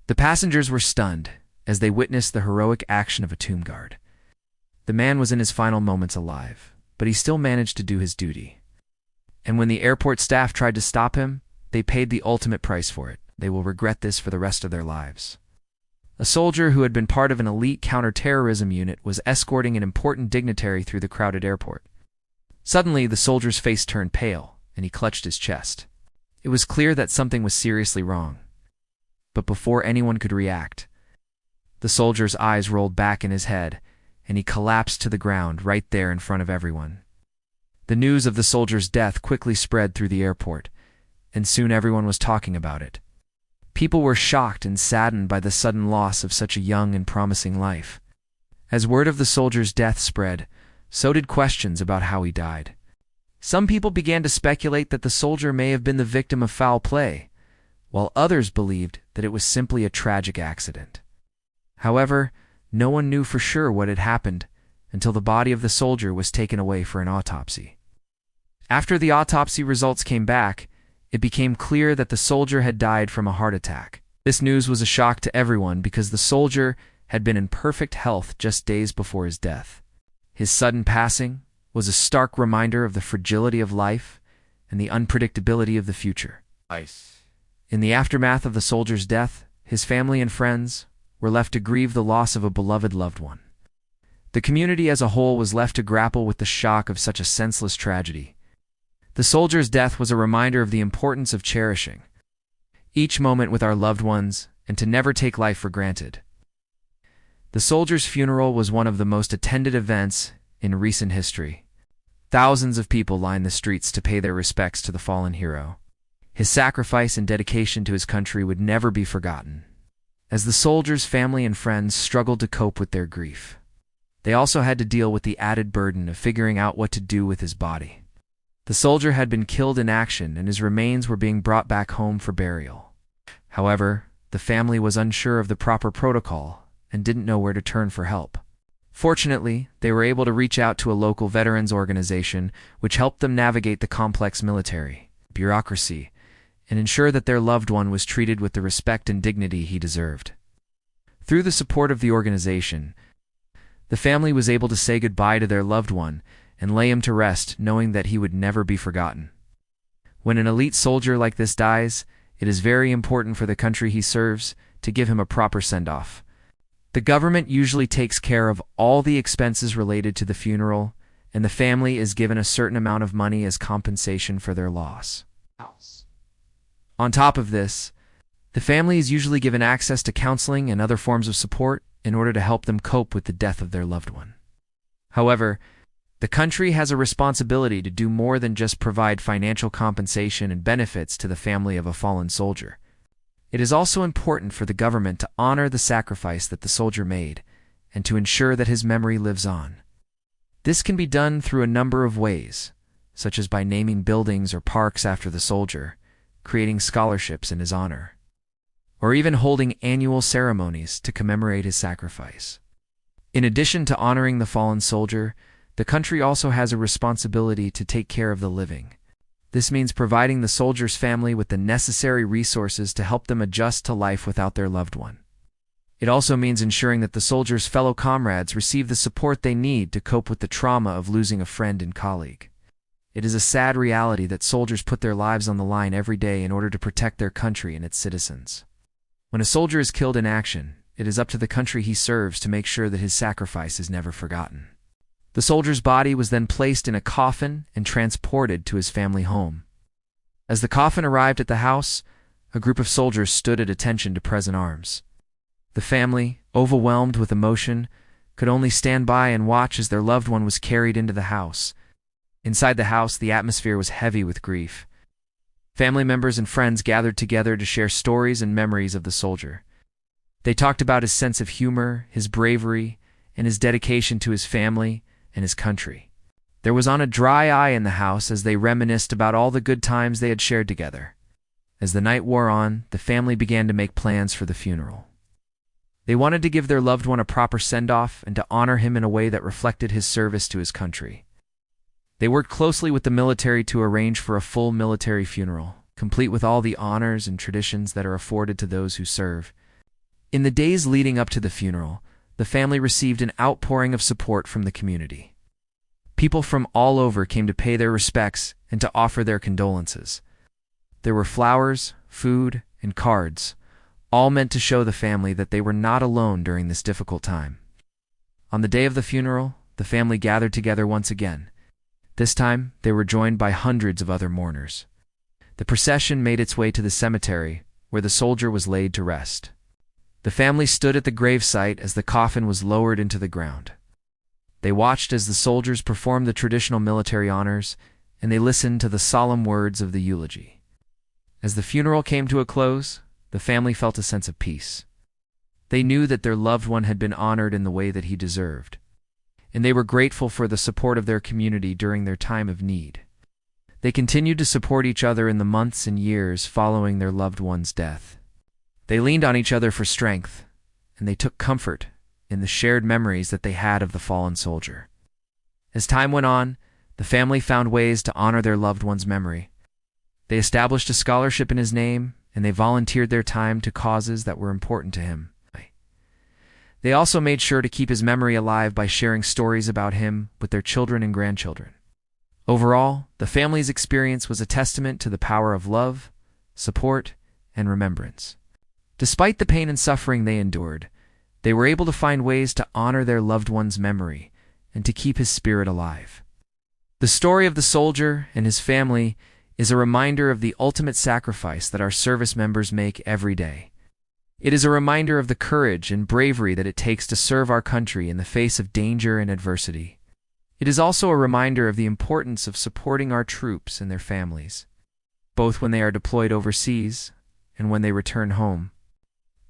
The passengers were stunned as they witnessed the heroic action of a tomb guard. The man was in his final moments alive, but he still managed to do his duty. And when the airport staff tried to stop him, they paid the ultimate price for it. They will regret this for the rest of their lives. A soldier who had been part of an elite counterterrorism unit was escorting an important dignitary through the crowded airport. Suddenly, the soldier's face turned pale, and he clutched his chest. It was clear that something was seriously wrong. But before anyone could react, the soldier's eyes rolled back in his head, and he collapsed to the ground right there in front of everyone. The news of the soldier's death quickly spread through the airport, and soon everyone was talking about it. People were shocked and saddened by the sudden loss of such a young and promising life. As word of the soldier's death spread, so did questions about how he died. Some people began to speculate that the soldier may have been the victim of foul play, while others believed that it was simply a tragic accident. However, no one knew for sure what had happened until the body of the soldier was taken away for an autopsy. After the autopsy results came back, it became clear that the soldier had died from a heart attack. This news was a shock to everyone because the soldier had been in perfect health just days before his death. His sudden passing was a stark reminder of the fragility of life and the unpredictability of the future. In the aftermath of the soldier's death, his family and friends were left to grieve the loss of a beloved loved one. The community as a whole was left to grapple with the shock of such a senseless tragedy. The soldier's death was a reminder of the importance of cherishing each moment with our loved ones and to never take life for granted. The soldier's funeral was one of the most attended events in recent history. Thousands of people lined the streets to pay their respects to the fallen hero. His sacrifice and dedication to his country would never be forgotten. As the soldier's family and friends struggled to cope with their grief, they also had to deal with the added burden of figuring out what to do with his body. The soldier had been killed in action, and his remains were being brought back home for burial. However, the family was unsure of the proper protocol and didn't know where to turn for help. Fortunately, they were able to reach out to a local veterans organization, which helped them navigate the complex military bureaucracy and ensure that their loved one was treated with the respect and dignity he deserved. Through the support of the organization, the family was able to say goodbye to their loved one and lay him to rest, knowing that he would never be forgotten. When an elite soldier like this dies, it is very important for the country he serves to give him a proper send-off. The government usually takes care of all the expenses related to the funeral, and the family is given a certain amount of money as compensation for their loss. On top of this, the family is usually given access to counseling and other forms of support in order to help them cope with the death of their loved one. However, the country has a responsibility to do more than just provide financial compensation and benefits to the family of a fallen soldier. It is also important for the government to honor the sacrifice that the soldier made and to ensure that his memory lives on. This can be done through a number of ways, such as by naming buildings or parks after the soldier, creating scholarships in his honor, or even holding annual ceremonies to commemorate his sacrifice. In addition to honoring the fallen soldier, the country also has a responsibility to take care of the living. This means providing the soldier's family with the necessary resources to help them adjust to life without their loved one. It also means ensuring that the soldier's fellow comrades receive the support they need to cope with the trauma of losing a friend and colleague. It is a sad reality that soldiers put their lives on the line every day in order to protect their country and its citizens. When a soldier is killed in action, it is up to the country he serves to make sure that his sacrifice is never forgotten. The soldier's body was then placed in a coffin and transported to his family home. As the coffin arrived at the house, a group of soldiers stood at attention to present arms. The family, overwhelmed with emotion, could only stand by and watch as their loved one was carried into the house. Inside the house, the atmosphere was heavy with grief. Family members and friends gathered together to share stories and memories of the soldier. They talked about his sense of humor, his bravery, and his dedication to his family and his country. There was on a dry eye in the house as they reminisced about all the good times they had shared together. As the night wore on, the family began to make plans for the funeral. They wanted to give their loved one a proper send-off and to honor him in a way that reflected his service to his country. They worked closely with the military to arrange for a full military funeral, complete with all the honors and traditions that are afforded to those who serve. In the days leading up to the funeral, the family received an outpouring of support from the community. People from all over came to pay their respects and to offer their condolences. There were flowers, food, and cards, all meant to show the family that they were not alone during this difficult time. On the day of the funeral, the family gathered together once again. This time, they were joined by hundreds of other mourners. The procession made its way to the cemetery, where the soldier was laid to rest. The family stood at the gravesite as the coffin was lowered into the ground. They watched as the soldiers performed the traditional military honors, and they listened to the solemn words of the eulogy. As the funeral came to a close, the family felt a sense of peace. They knew that their loved one had been honored in the way that he deserved, and they were grateful for the support of their community during their time of need. They continued to support each other in the months and years following their loved one's death. They leaned on each other for strength, and they took comfort in the shared memories that they had of the fallen soldier. As time went on, the family found ways to honor their loved one's memory. They established a scholarship in his name, and they volunteered their time to causes that were important to him. They also made sure to keep his memory alive by sharing stories about him with their children and grandchildren. Overall, the family's experience was a testament to the power of love, support, and remembrance. Despite the pain and suffering they endured, they were able to find ways to honor their loved one's memory and to keep his spirit alive. The story of the soldier and his family is a reminder of the ultimate sacrifice that our service members make every day. It is a reminder of the courage and bravery that it takes to serve our country in the face of danger and adversity. It is also a reminder of the importance of supporting our troops and their families, both when they are deployed overseas and when they return home.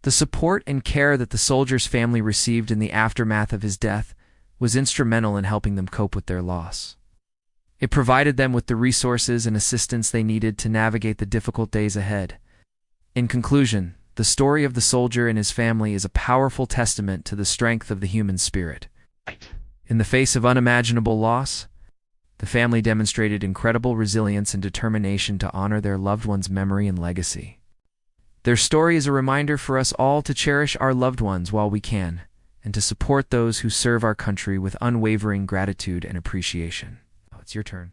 The support and care that the soldier's family received in the aftermath of his death was instrumental in helping them cope with their loss. It provided them with the resources and assistance they needed to navigate the difficult days ahead. In conclusion, the story of the soldier and his family is a powerful testament to the strength of the human spirit. In the face of unimaginable loss, the family demonstrated incredible resilience and determination to honor their loved one's memory and legacy. Their story is a reminder for us all to cherish our loved ones while we can, and to support those who serve our country with unwavering gratitude and appreciation. Oh, it's your turn.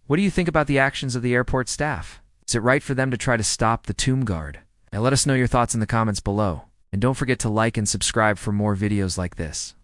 What do you think about the actions of the airport staff? Is it right for them to try to stop the tomb guard? Now let us know your thoughts in the comments below, and don't forget to like and subscribe for more videos like this.